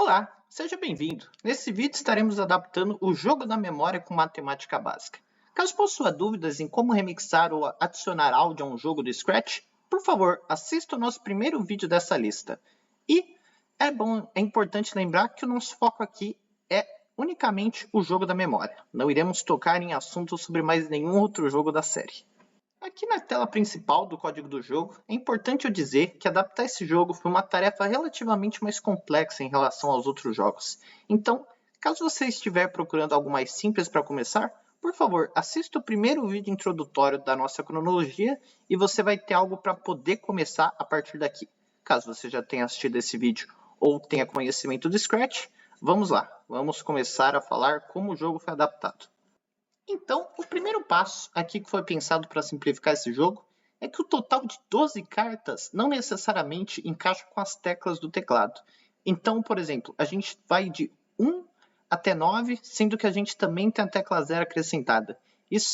Olá, seja bem-vindo. Nesse vídeo estaremos adaptando o jogo da memória com matemática básica. Caso possua dúvidas em como remixar ou adicionar áudio a um jogo do Scratch, por favor, assista o nosso primeiro vídeo dessa lista. E é importante lembrar que o nosso foco aqui é unicamente o jogo da memória. Não iremos tocar em assuntos sobre mais nenhum outro jogo da série. Aqui na tela principal do código do jogo, é importante eu dizer que adaptar esse jogo foi uma tarefa relativamente mais complexa em relação aos outros jogos. Então, caso você estiver procurando algo mais simples para começar, por favor, assista o primeiro vídeo introdutório da nossa cronologia e você vai ter algo para poder começar a partir daqui. Caso você já tenha assistido esse vídeo ou tenha conhecimento do Scratch, vamos lá, vamos começar a falar como o jogo foi adaptado. Então, o primeiro passo aqui que foi pensado para simplificar esse jogo é que o total de 12 cartas não necessariamente encaixa com as teclas do teclado. Então, por exemplo, a gente vai de 1 até 9, sendo que a gente também tem a tecla 0 acrescentada.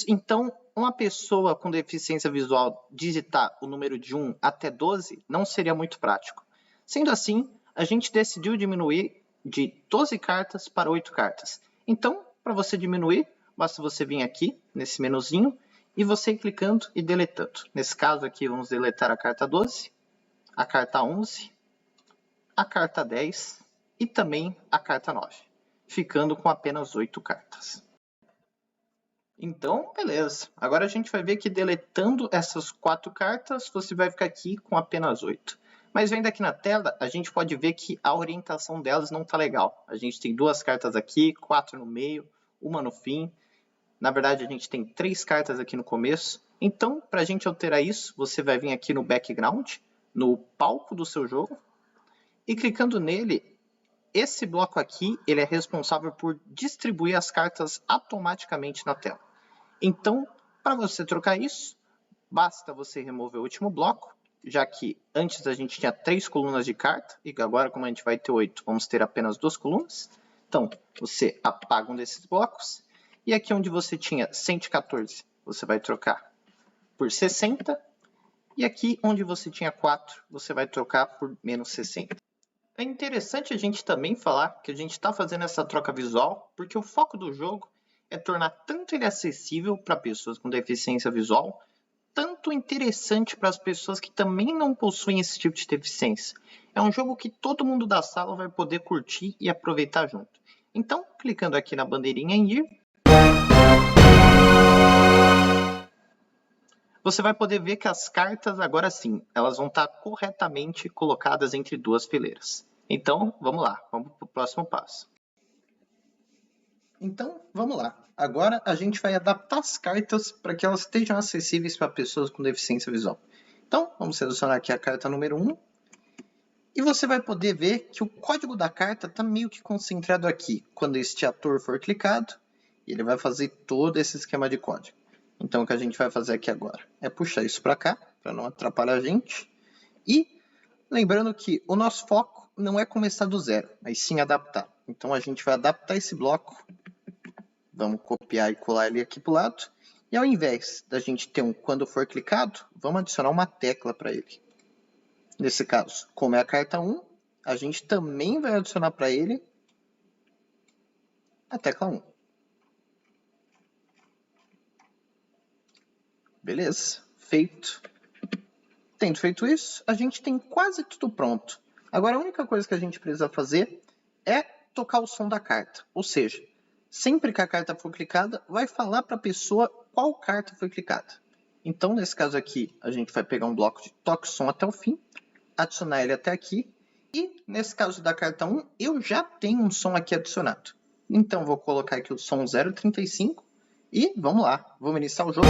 Então, uma pessoa com deficiência visual digitar o número de 1 até 12 não seria muito prático. Sendo assim, a gente decidiu diminuir de 12 cartas para 8 cartas. Então, para você diminuir, basta você vir aqui, nesse menuzinho, e você ir clicando e deletando. Nesse caso aqui, vamos deletar a carta 12, a carta 11, a carta 10 e também a carta 9, ficando com apenas 8 cartas. Então, beleza. Agora a gente vai ver que deletando essas 4 cartas, você vai ficar aqui com apenas 8. Mas vendo aqui na tela, a gente pode ver que a orientação delas não está legal. A gente tem 2 cartas aqui, 4 no meio, uma no fim. Na verdade, a gente tem 3 cartas aqui no começo. Então, para a gente alterar isso, você vai vir aqui no background, no palco do seu jogo. E clicando nele, esse bloco aqui ele é responsável por distribuir as cartas automaticamente na tela. Então, para você trocar isso, basta você remover o último bloco, já que antes a gente tinha 3 colunas de carta, e agora, como a gente vai ter 8, vamos ter apenas 2 colunas. Então, você apaga um desses blocos. E aqui onde você tinha 114, você vai trocar por 60. E aqui onde você tinha 4, você vai trocar por menos 60. É interessante a gente também falar que a gente está fazendo essa troca visual, porque o foco do jogo é tornar tanto ele acessível para pessoas com deficiência visual, tanto interessante para as pessoas que também não possuem esse tipo de deficiência. É um jogo que todo mundo da sala vai poder curtir e aproveitar junto. Então, clicando aqui na bandeirinha em Ir, você vai poder ver que as cartas, agora sim, elas vão estar corretamente colocadas entre 2 fileiras. Então, vamos lá, vamos para o próximo passo. Então, vamos lá. Agora a gente vai adaptar as cartas para que elas estejam acessíveis para pessoas com deficiência visual. Então, vamos selecionar aqui a carta número 1. E você vai poder ver que o código da carta está meio que concentrado aqui. Quando este ator for clicado, ele vai fazer todo esse esquema de código. Então, o que a gente vai fazer aqui agora é puxar isso para cá, para não atrapalhar a gente. E lembrando que o nosso foco não é começar do zero, mas sim adaptar. Então, a gente vai adaptar esse bloco. Vamos copiar e colar ele aqui para o lado. E ao invés da gente ter um quando for clicado, vamos adicionar uma tecla para ele. Nesse caso, como é a carta 1, a gente também vai adicionar para ele a tecla 1. Beleza, feito. Tendo feito isso, a gente tem quase tudo pronto. Agora a única coisa que a gente precisa fazer é tocar o som da carta. Ou seja, sempre que a carta for clicada, vai falar para a pessoa qual carta foi clicada. Então, nesse caso aqui, a gente vai pegar um bloco de toque som até o fim, adicionar ele até aqui. E nesse caso da carta 1, eu já tenho um som aqui adicionado. Então, vou colocar aqui o som 0,35 e vamos lá, vamos iniciar o jogo.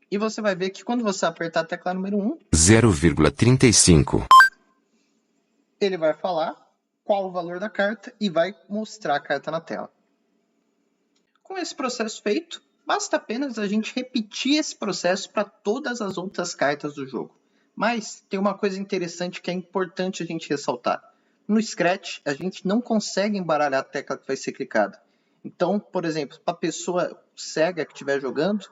E você vai ver que quando você apertar a tecla número 1, 0,35, ele vai falar qual o valor da carta e vai mostrar a carta na tela. Com esse processo feito, basta apenas a gente repetir esse processo para todas as outras cartas do jogo. Mas tem uma coisa interessante que é importante a gente ressaltar. No Scratch, a gente não consegue embaralhar a tecla que vai ser clicada. Então, por exemplo, para a pessoa cega que estiver jogando,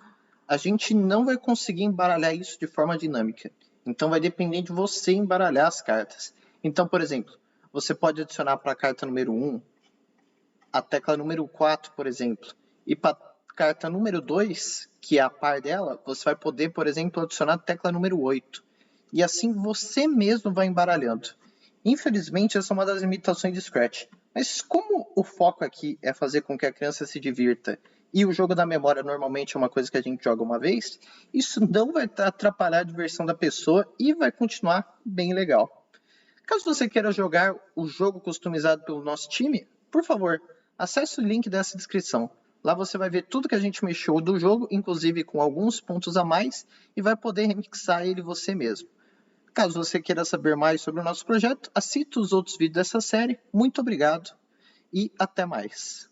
a gente não vai conseguir embaralhar isso de forma dinâmica. Então vai depender de você embaralhar as cartas. Então, por exemplo, você pode adicionar para a carta número 1 a tecla número 4, por exemplo, e para a carta número 2, que é a par dela, você vai poder, por exemplo, adicionar a tecla número 8. E assim você mesmo vai embaralhando. Infelizmente, essa é uma das limitações de Scratch. Mas como o foco aqui é fazer com que a criança se divirta e o jogo da memória normalmente é uma coisa que a gente joga uma vez, isso não vai atrapalhar a diversão da pessoa e vai continuar bem legal. Caso você queira jogar o jogo customizado pelo nosso time, por favor, acesse o link dessa descrição. Lá você vai ver tudo que a gente mexeu do jogo, inclusive com alguns pontos a mais, e vai poder remixar ele você mesmo. Caso você queira saber mais sobre o nosso projeto, assista os outros vídeos dessa série. Muito obrigado e até mais.